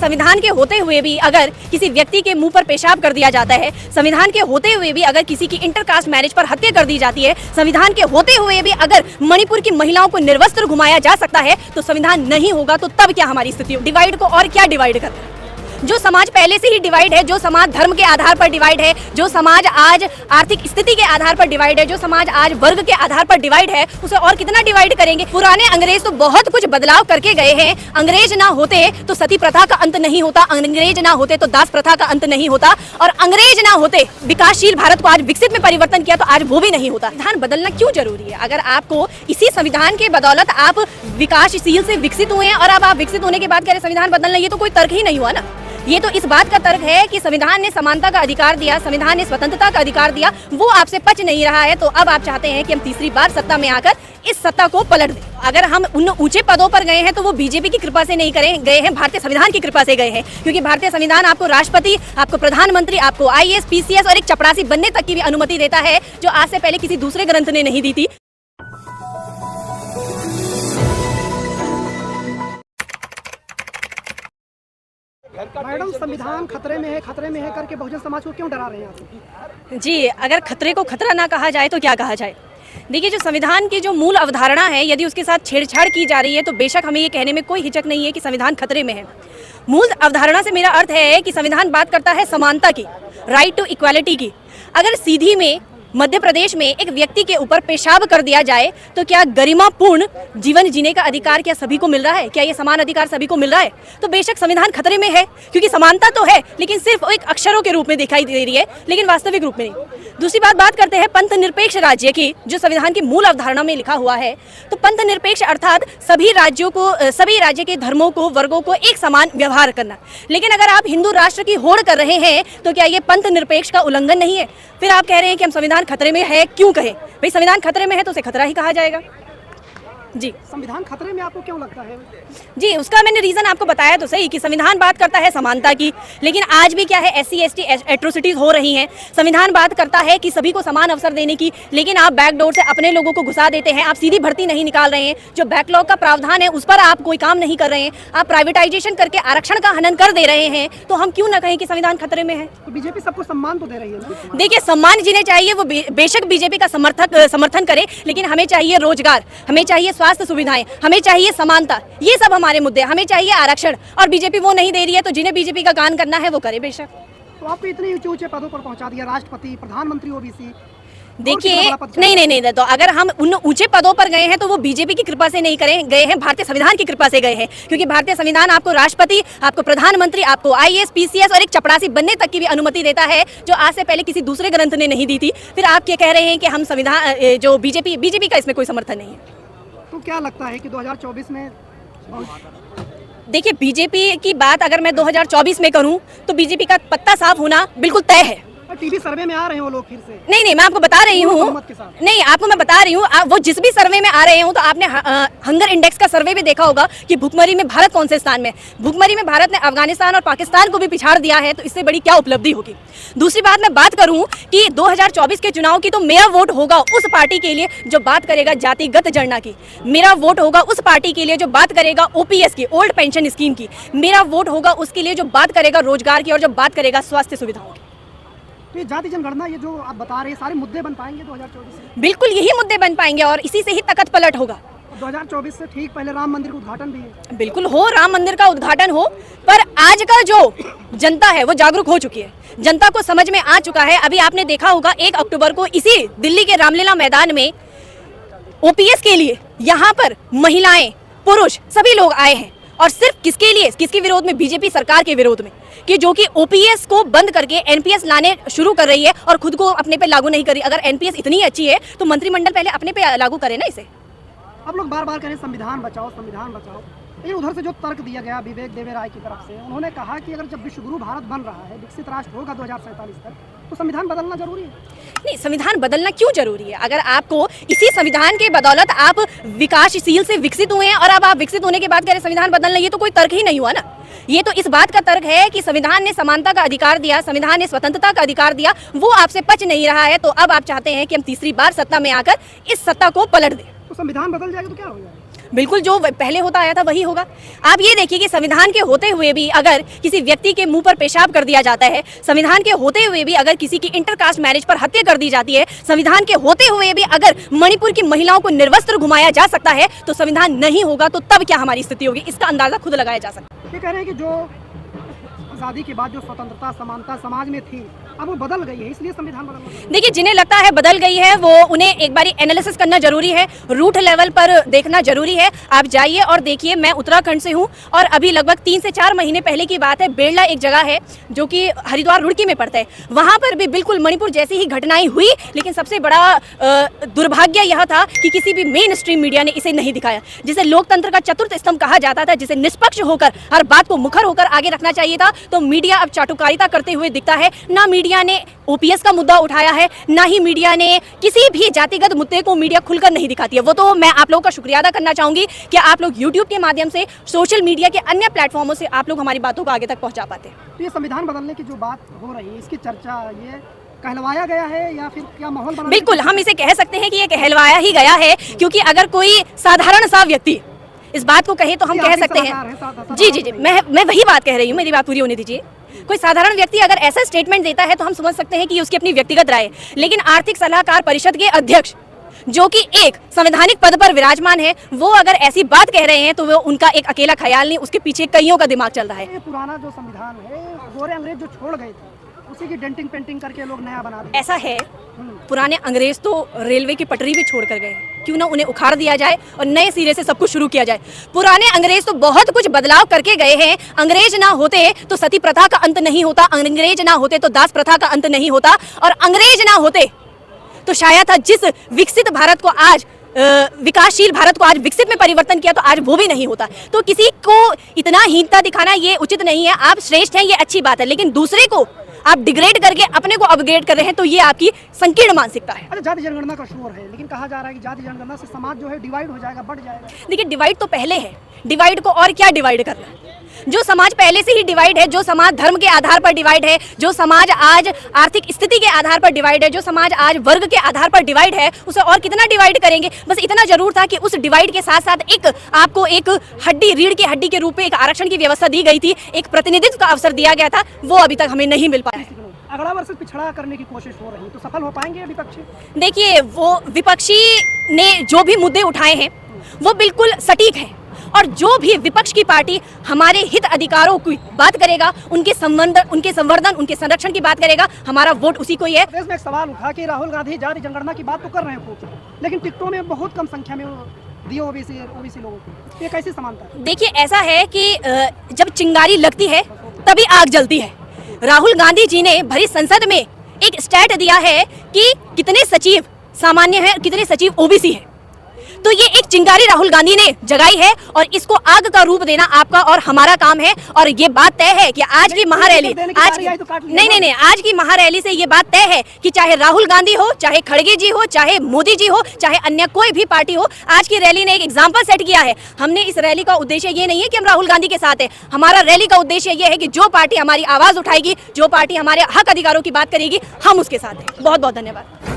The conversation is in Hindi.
संविधान के होते हुए भी अगर किसी व्यक्ति के मुंह पर पेशाब कर दिया जाता है, संविधान के होते हुए भी अगर किसी की इंटरकास्ट मैरिज पर हत्या कर दी जाती है, संविधान के होते हुए भी अगर मणिपुर की महिलाओं को निर्वस्त्र घुमाया जा सकता है, तो संविधान नहीं होगा तो तब क्या हमारी स्थिति? डिवाइड को और क्या डिवाइड करना है? जो समाज पहले से ही डिवाइड है, जो समाज धर्म के आधार पर डिवाइड है, जो समाज आज आर्थिक स्थिति के आधार पर डिवाइड है, जो समाज आज वर्ग के आधार पर डिवाइड है, उसे और कितना डिवाइड करेंगे? पुराने अंग्रेज तो बहुत कुछ बदलाव करके गए हैं। अंग्रेज ना होते तो सती प्रथा का अंत नहीं होता, अंग्रेज ना होते तो दास प्रथा का अंत नहीं होता, और अंग्रेज ना होते विकासशील भारत को आज विकसित में परिवर्तन किया तो आज वो भी नहीं होता। संविधान बदलना क्यों जरूरी है? अगर आपको इसी संविधान के बदौलत आप विकासशील से विकसित हुए हैं और अब आप विकसित होने के बाद कह रहे संविधान बदलना, ये तो कोई तर्क ही नहीं हुआ ना। ये तो इस बात का तर्क है कि संविधान ने समानता का अधिकार दिया, संविधान ने स्वतंत्रता का अधिकार दिया, वो आपसे पच नहीं रहा है, तो अब आप चाहते हैं कि हम तीसरी बार सत्ता में आकर इस सत्ता को पलट दें। अगर हम उन ऊंचे पदों पर गए हैं तो वो बीजेपी की कृपा से नहीं गए हैं, भारतीय संविधान की कृपा से गए हैं, क्योंकि भारतीय संविधान आपको राष्ट्रपति, आपको प्रधानमंत्री, आपको IAS, PCS और एक चपरासी बनने तक की भी अनुमति देता है, जो आज से पहले किसी दूसरे ग्रंथ ने नहीं दी थी। मैडम, संविधान खतरे में है करके बहुजन समाज को क्यों डरा रहे हैं आप? जी, अगर खतरे को खतरा ना कहा जाए तो क्या कहा जाए? देखिए, जो संविधान की जो मूल अवधारणा है, यदि उसके साथ छेड़छाड़ की जा रही है तो बेशक हमें ये कहने में कोई हिचक नहीं है कि संविधान खतरे में है। मूल अवधारणा से मेरा अर्थ है कि संविधान बात करता है समानता की, राइट टू इक्वालिटी की। अगर सीधी में मध्य प्रदेश में एक व्यक्ति के ऊपर पेशाब कर दिया जाए तो क्या गरिमापूर्ण जीवन जीने का अधिकार क्या सभी को मिल रहा है? क्या ये समान अधिकार सभी को मिल रहा है? तो बेशक संविधान खतरे में है, क्योंकि समानता तो है लेकिन सिर्फ एक अक्षरों के रूप में दिखाई दे रही है, लेकिन वास्तविक रूप में नहीं। दूसरी बात करते हैं पंथ निरपेक्ष राज्य की, जो संविधान की मूल अवधारणा में लिखा हुआ है। तो पंथ निरपेक्ष अर्थात सभी राज्यों को, सभी राज्य के धर्मों को, वर्गों को एक समान व्यवहार करना। लेकिन अगर आप हिंदू राष्ट्र की होड़ कर रहे हैं तो क्या ये पंथ निरपेक्ष का उल्लंघन नहीं है? फिर आप कह रहे हैं कि हम संविधान खतरे में है, क्यों कहें? भाई, संविधान खतरे में है तो उसे खतरा ही कहा जाएगा। जी, संविधान खतरे में आपको क्यों लगता है? जी, उसका मैंने रीजन आपको बताया तो सही कि संविधान बात करता है समानता की, लेकिन आज भी क्या है, SC ST एट्रोसिटीज हो रही हैं। संविधान बात करता है कि सभी को समान अवसर देने की, लेकिन आप बैकडोर से अपने लोगों को घुसा देते हैं। आप सीधी भर्ती नहीं निकाल रहे हैं, जो बैकलॉग का प्रावधान है उस पर आप कोई काम नहीं कर रहे हैं, आप प्राइवेटाइजेशन करके आरक्षण का हनन कर दे रहे हैं। तो हम क्यों न कहें कि संविधान खतरे में है? तो बीजेपी सबको सम्मान तो दे रही है। देखिए, सम्मान जिन्हें चाहिए वो बेशक बीजेपी का समर्थन करे, लेकिन हमें चाहिए रोजगार, हमें चाहिए स्वास्थ्य सुविधाएं, हमें चाहिए समानता, ये सब हमारे मुद्दे। हमें चाहिए आरक्षण, और बीजेपी वो नहीं दे रही है। तो जिन्हें बीजेपी का गान करना है वो करे बेशक। तो आपको इतने ऊंचे पदों पर पहुंचा दिया, राष्ट्रपति, प्रधानमंत्री, OBC। देखिए, नहीं, तो अगर हम उन ऊंचे पदों पर गए हैं तो वो बीजेपी की कृपा से नहीं गए हैं, भारतीय संविधान की कृपा से गए हैं, क्योंकि भारतीय संविधान आपको राष्ट्रपति, आपको प्रधानमंत्री, आपको IAS, PCS और एक चपरासी बनने तक की भी अनुमति देता है, जो आज से पहले किसी दूसरे ग्रंथ ने नहीं दी थी। फिर आप क्या कह रहे हैं कि हम संविधान, जो बीजेपी का इसमें कोई समर्थन नहीं है। तो क्या लगता है कि 2024 में? देखिए, बीजेपी की बात अगर मैं 2024 में करूं तो बीजेपी का पत्ता साफ होना बिल्कुल तय है। टीवी सर्वे में आ रहे हैं वो लोग फिर से। नहीं, मैं आपको बता रही हूँ, नहीं, आपको मैं बता रही हूँ, वो जिस भी सर्वे में आ रहे हूँ, तो आपने हंगर इंडेक्स का सर्वे भी देखा होगा कि भुखमरी में भारत कौन से स्थान में। भुखमरी में भारत ने अफगानिस्तान और पाकिस्तान को भी पिछाड़ दिया है, तो इससे बड़ी क्या उपलब्धि होगी? दूसरी बात मैं बात करूँ कि 2024 के चुनाव की, तो मेरा वोट होगा उस पार्टी के लिए जो बात करेगा जातिगत जनगणना की, मेरा वोट होगा उस पार्टी के लिए जो बात करेगा OPS की, ओल्ड पेंशन स्कीम की, मेरा वोट होगा उसके लिए जो बात करेगा रोजगार की और जो बात करेगा स्वास्थ्य सुविधाओं की। तो ये जाति जनगणना, ये जो आप बता रहे हैं, सारे मुद्दे बन पाएंगे 2024 से? बिल्कुल यही मुद्दे बन पाएंगे और इसी से ही तकत पलट होगा। 2024 से ठीक पहले राम मंदिर का उद्घाटन भी है। बिल्कुल हो, राम मंदिर का उद्घाटन हो, पर आज का जो जनता है वो जागरूक हो चुकी है, जनता को समझ में आ चुका है। अभी आपने देखा होगा 1 अक्टूबर को इसी दिल्ली के रामलीला मैदान में OPS के लिए यहाँ पर महिलाएं, पुरुष सभी लोग आए हैं, और सिर्फ किसके लिए? किसके विरोध में? बीजेपी सरकार के विरोध में, कि जो कि OPS को बंद करके NPS लाने शुरू कर रही है और खुद को अपने पे लागू नहीं कर रही। अगर NPS इतनी अच्छी है तो मंत्रिमंडल पहले अपने पे लागू करे ना इसे। आप लोग बार बार कह रहे हैं संविधान बचाओ, संविधान बचाओ, लेकिन उधर से जो तर्क दिया गया विवेक देवे राय की तरफ से, उन्होंने कहा कि अगर जब विश्वगुरु भारत बन रहा है, विकसित राष्ट्र होगा 2047 तक, तो संविधान बदलना जरूरी है। नहीं, संविधान बदलना क्यों जरूरी है? अगर आपको इसी संविधान के बदौलत आप विकासशील से विकसित हुए हैं और अब आप विकसित होने के बाद कह रहे संविधान बदलना, ये तो कोई तर्क ही नहीं हुआ ना। ये तो इस बात का तर्क है कि संविधान ने समानता का अधिकार दिया, संविधान ने स्वतंत्रता का अधिकार दिया, वो आपसे पच नहीं रहा है, तो अब आप चाहते हैं कि हम तीसरी बार सत्ता में आकर इस सत्ता को पलट दें। तो संविधान बदल जाएगा तो क्या हो जाएगा? बिल्कुल जो पहले होता आया था वही होगा। आप ये देखिए कि संविधान के होते हुए भी अगर किसी व्यक्ति के मुंह पर पेशाब कर दिया जाता है, संविधान के होते हुए भी अगर किसी की इंटरकास्ट मैरिज पर हत्या कर दी जाती है, संविधान के होते हुए भी अगर मणिपुर की महिलाओं को निर्वस्त्र घुमाया जा सकता है, तो संविधान नहीं होगा तो तब क्या हमारी स्थिति होगी, इसका अंदाजा खुद लगाया जा सकता है। ये कह रहे हैं कि जो आज़ादी के बाद जो स्वतंत्रता समानता समाज में थी अब वो बदल गई है, इसलिए संविधान बदलना जरूरी है। देखिए, जिन्हें लगता है बदल गई है वो उन्हें एक बारी एनालिसिस करना जरूरी है, रूट लेवल पर देखना जरूरी है। आप जाइए और देखिए, मैं उत्तराखंड से हूँ और अभी लगभग 3 से 4 महीने पहले की बात है, बेड़ला एक जगह है जो कि हरिद्वार रुड़की में पड़ता है, वहाँ पर भी बिल्कुल मणिपुर जैसी ही घटनाएं हुई, लेकिन सबसे बड़ा दुर्भाग्य यह था कि किसी भी मेन स्ट्रीम मीडिया ने इसे नहीं दिखाया। जिसे लोकतंत्र का चतुर्थ स्तंभ कहा जाता था, जिसे निष्पक्ष होकर हर बात को मुखर होकर आगे रखना चाहिए था, तो मीडिया अब चाटुकारिता करते हुए दिखता है। ना मीडिया ने ओपीएस का मुद्दा उठाया है, ना ही मीडिया ने किसी भी जातिगत मुद्दे को मीडिया खुलकर नहीं दिखाती है। वो तो मैं आप लोगों का शुक्रिया अदा करना चाहूंगी कि आप लोग यूट्यूब के माध्यम से, सोशल मीडिया के अन्य प्लेटफॉर्मों से आप लोग हमारी बातों को आगे तक पहुंचा पाते हैं। तो ये संविधान बदलने की जो बात हो रही है, इसकी चर्चा ये कहलवाया गया है या फिर क्या माहौल बना? बिल्कुल, हम इसे कह सकते हैं कि ये कहलवाया ही गया है, क्योंकि अगर कोई साधारण सा व्यक्ति इस बात को कहे तो हम कह सकते हैं। जी, मैं वही बात कह रही हूँ, मेरी बात पूरी होने दीजिए। कोई साधारण व्यक्ति अगर ऐसा स्टेटमेंट देता है तो हम समझ सकते हैं कि उसकी अपनी व्यक्तिगत राय है, लेकिन आर्थिक सलाहकार परिषद के अध्यक्ष जो कि एक संवैधानिक पद पर विराजमान है, वो अगर ऐसी बात कह रहे हैं तो वो उनका एक अकेला ख्याल नहीं, उसके पीछे कईयों का दिमाग चल रहा है। ये पुराना जो संविधान है, गोरे अंग्रेज जो छोड़ गए थे उसी की डेंटिंग पेंटिंग करके लोग नया बना रहे हैं। ऐसा है, पुराने अंग्रेज तो रेलवे की पटरी भी छोड़ कर गए, क्यों ना उन्हें उखाड़ दिया जाए और नए सिरे से सब कुछ शुरू किया जाए। पुराने अंग्रेज तो बहुत कुछ बदलाव करके गए हैं। अंग्रेज ना होते तो सती प्रथा का अंत नहीं होता, अंग्रेज ना होते तो दास प्रथा का अंत नहीं होता, और अंग्रेज ना होते तो शायद जिस विकसित भारत को आज विकासशील भारत को आज विकसित में परिवर्तन किया, तो आज वो भी नहीं होता। तो किसी को इतना हीनता दिखाना ये उचित नहीं है। आप श्रेष्ठ हैं, ये अच्छी बात है, लेकिन दूसरे को आप डिग्रेड करके अपने को अपग्रेड कर रहे हैं, तो ये आपकी संकीर्ण मानसिकता है। अरे जाति जनगणना का शोर है, लेकिन कहा जा रहा है कि जाति जनगणना से समाज जो है डिवाइड हो जाएगा, बढ़ जाएगा। देखिए, डिवाइड तो पहले है, डिवाइड को और क्या डिवाइड करना। जो समाज पहले से ही डिवाइड है, जो समाज धर्म के आधार पर डिवाइड है, जो समाज आज आर्थिक स्थिति के आधार पर डिवाइड है, जो समाज आज वर्ग के आधार पर डिवाइड है, उसे और कितना डिवाइड करेंगे। बस इतना जरूर था कि उस डिवाइड के साथ साथ एक आपको एक हड्डी, रीढ़ की हड्डी के रूप में एक आरक्षण की व्यवस्था दी गई थी, एक प्रतिनिधित्व का अवसर दिया गया था, वो अभी तक हमें नहीं मिल पाया है। अगला वर्ष पिछड़ा करने की कोशिश हो रही है, तो सफल हो पाएंगे विपक्षी? देखिए, वो विपक्षी ने जो भी मुद्दे उठाए हैं वो बिल्कुल सटीक है, और जो भी विपक्ष की पार्टी हमारे हित अधिकारों की बात करेगा, उनके संवर्धन, उनके संरक्षण की बात करेगा, हमारा वोट उसी को ही है। देश में एक सवाल उठा कि राहुल गांधी जाति जनगणना की बात तो कर रहे हैं खूब, लेकिन टिकटों में बहुत कम संख्या में दिए ओबीसी लोगों को, ये कैसी समानता है? देखिए, ऐसा है कि जब चिंगारी लगती है तभी आग जलती है। राहुल गांधी जी ने भरी संसद में एक स्टैट दिया है कि कितने सचिव सामान्य हैं, कितने सचिव ओबीसी हैं, तो ये एक चिंगारी राहुल गांधी ने जगाई है, और इसको आग का रूप देना आपका और हमारा काम है। और ये बात तय है कि आज की महारैली, आज की महारैली से ये बात तय है कि चाहे राहुल गांधी हो, चाहे खड़गे जी हो, चाहे मोदी जी हो, चाहे अन्य कोई भी पार्टी हो, आज की रैली ने एक एग्जाम्पल सेट किया है। हमने इस रैली का उद्देश्य ये नहीं है कि हम राहुल गांधी के साथ है, हमारा रैली का उद्देश्य ये है कि जो पार्टी हमारी आवाज उठाएगी, जो पार्टी हमारे हक अधिकारों की बात करेगी, हम उसके साथ हैं। बहुत बहुत धन्यवाद।